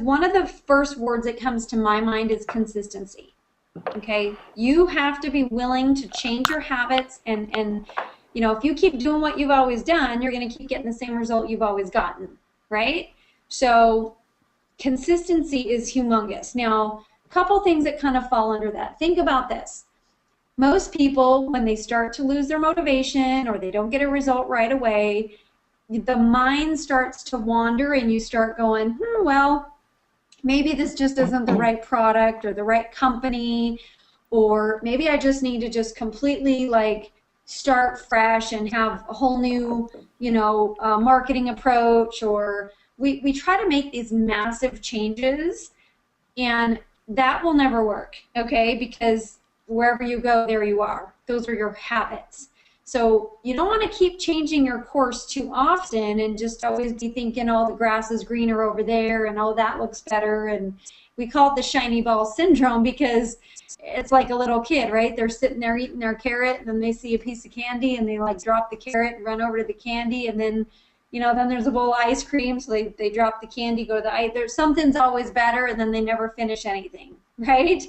one of the first words that comes to my mind is consistency. Okay, you have to be willing to change your habits, and you know, if you keep doing what you've always done, you're going to keep getting the same result you've always gotten, right? So consistency is humongous. Now, a couple things that kind of fall under that. Think about this. Most people, when they start to lose their motivation or they don't get a result right away, the mind starts to wander and you start going, well, maybe this just isn't the right product or the right company, or maybe I just need to just completely like start fresh and have a whole new, you know, marketing approach, or we try to make these massive changes, and that will never work, okay? Because wherever you go, there you are. Those are your habits. So you don't want to keep changing your course too often and just always be thinking, oh, the grass is greener over there, and oh, that looks better. And we call it the shiny ball syndrome because it's like a little kid, right? They're sitting there eating their carrot, and then they see a piece of candy, and they like drop the carrot and run over to the candy, and then, you know, then there's a bowl of ice cream, so they drop the candy, go to the ice. There's something's always better, and then they never finish anything, right?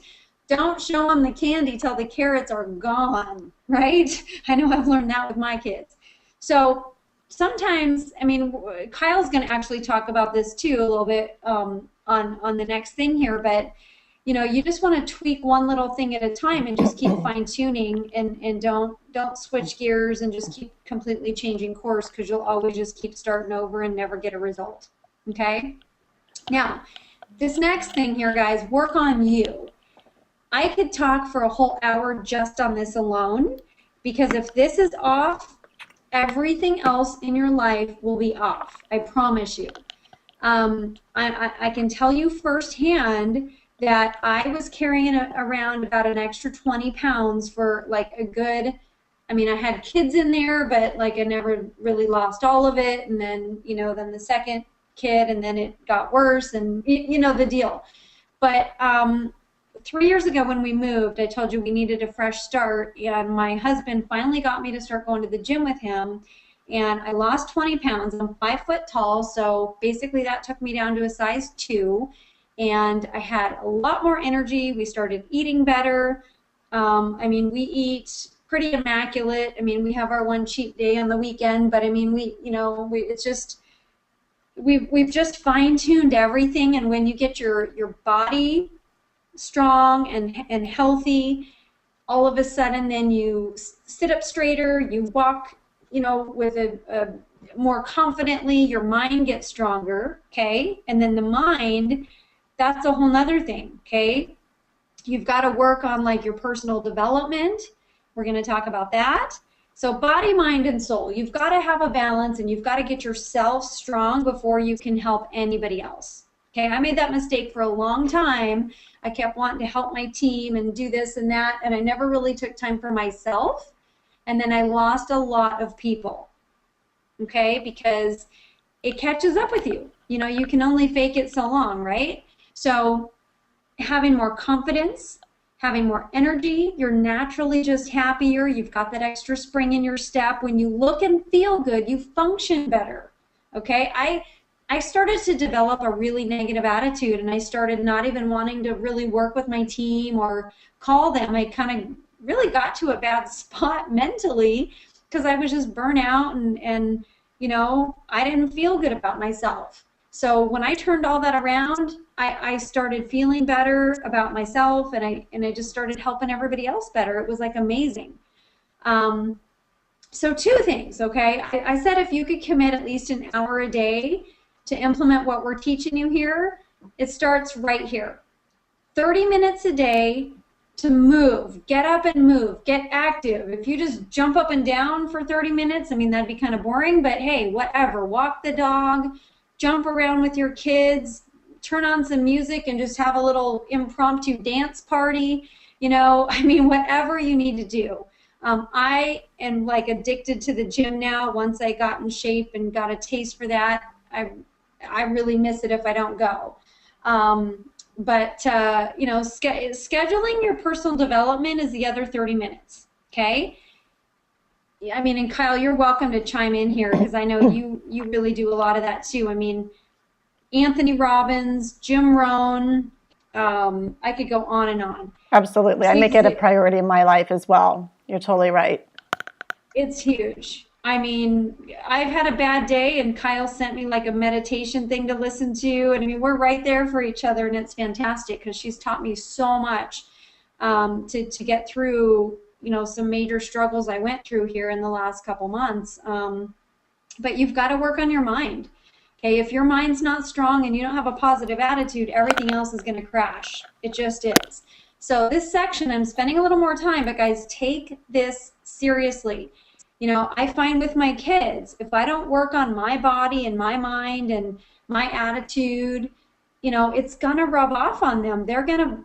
Don't show them the candy till the carrots are gone, right? I know I've learned that with my kids. So sometimes, I mean, Kyle's going to actually talk about this too a little bit on the next thing here, but you know, you just want to tweak one little thing at a time and just keep fine-tuning, and don't switch gears and just keep completely changing course, because you'll always just keep starting over and never get a result, okay? Now, this next thing here, guys, work on you. I could talk for a whole hour just on this alone, because if this is off, everything else in your life will be off. I promise you. I can tell you firsthand that I was carrying around about an extra 20 pounds for like a good, I mean, I had kids in there, but like I never really lost all of it. And then, you know, then the second kid, and then it got worse, and you know the deal. But 3 years ago when we moved, I told you we needed a fresh start, and my husband finally got me to start going to the gym with him, and I lost 20 pounds. I'm 5 foot tall, so basically that took me down to a size 2, and I had a lot more energy. We started eating better. I mean, we eat pretty immaculate. I mean, we have our one cheat day on the weekend, but I mean, it's just, we've just fine-tuned everything, and when you get your body strong and healthy, all of a sudden then you sit up straighter, you walk, you know, with a more confidently, your mind gets stronger, okay? And then the mind, that's a whole nother thing, okay? You've got to work on like your personal development. We're going to talk about that. So body, mind, and soul, you've got to have a balance, and you've got to get yourself strong before you can help anybody else. Okay, I made that mistake for a long time. I kept wanting to help my team and do this and that, and I never really took time for myself, and then I lost a lot of people, okay, because it catches up with you. You know, you can only fake it so long, right? So having more confidence, having more energy, you're naturally just happier. You've got that extra spring in your step. When you look and feel good, you function better, okay? I started to develop a really negative attitude, and I started not even wanting to really work with my team or call them. I kind of really got to a bad spot mentally because I was just burnt out, and you know, I didn't feel good about myself. So when I turned all that around, I started feeling better about myself, and I just started helping everybody else better. It was like amazing. So 2 things, okay? I said if you could commit at least an hour a day to implement what we're teaching you here, it starts right here. 30 minutes a day to move, get up and move, get active. If you just jump up and down for 30 minutes, I mean, that'd be kind of boring, but hey, whatever. Walk the dog, jump around with your kids, turn on some music and just have a little impromptu dance party. You know, I mean, whatever you need to do. I am like addicted to the gym now. Once I got in shape and got a taste for that, I really miss it if I don't go. But you know, scheduling your personal development is the other 30 minutes, okay? I mean, and Kyle, you're welcome to chime in here because I know you really do a lot of that too. I mean, Anthony Robbins, Jim Rohn. I could go on and on. Absolutely. I make it a priority in my life as well. You're totally right. It's huge. I mean, I've had a bad day and Kyle sent me like a meditation thing to listen to. And I mean, we're right there for each other, and it's fantastic because she's taught me so much to get through, you know, some major struggles I went through here in the last couple months. But you've got to work on your mind. Okay, if your mind's not strong and you don't have a positive attitude, everything else is going to crash. It just is. So this section, I'm spending a little more time, but guys, take this seriously. You know, I find with my kids, if I don't work on my body and my mind and my attitude, you know, it's gonna rub off on them. They're gonna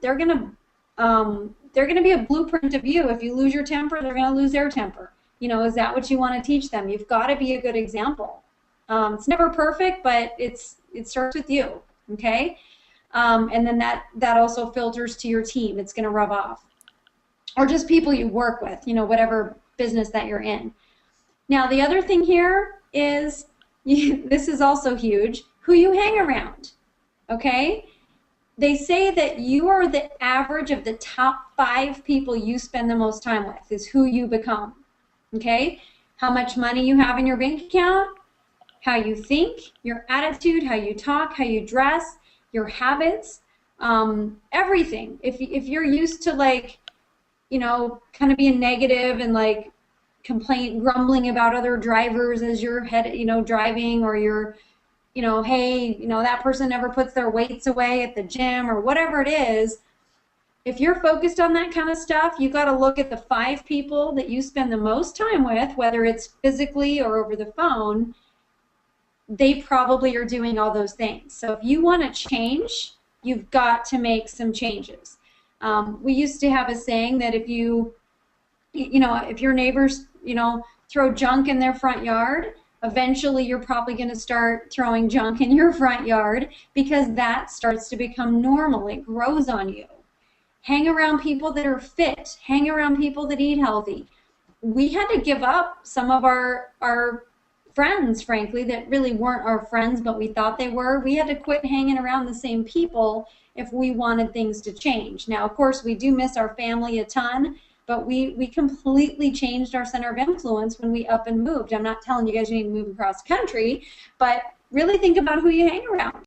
be a blueprint of you. If you lose your temper, they're gonna lose their temper. You know, is that what you want to teach them? You've got to be a good example. It's never perfect, but it starts with you, okay? And then that also filters to your team. It's going to rub off. Or just people you work with, you know, whatever business that you're in. Now, the other thing here is, this is also huge, who you hang around, okay? They say that you are the average of the top 5 people you spend the most time with is who you become, okay? How much money you have in your bank account, how you think, your attitude, how you talk, how you dress, your habits, everything. If you're used to, like, you know, kind of being negative and like grumbling about other drivers as you're driving, or you're, you know, hey, you know, that person never puts their weights away at the gym or whatever it is. If you're focused on that kind of stuff, you got to look at the 5 people that you spend the most time with, whether it's physically or over the phone. They probably are doing all those things. So if you want to change, you've got to make some changes. We used to have a saying that if your neighbors, you know, throw junk in their front yard, eventually you're probably going to start throwing junk in your front yard, because that starts to become normal. It grows on you. Hang around people that are fit. Hang around people that eat healthy. We had to give up some of our friends, frankly, that really weren't our friends, but we thought they were. We had to quit hanging around the same people if we wanted things to change. Now, of course, we do miss our family a ton, but we completely changed our center of influence when we up and moved. I'm not telling you guys you need to move across the country, but really think about who you hang around.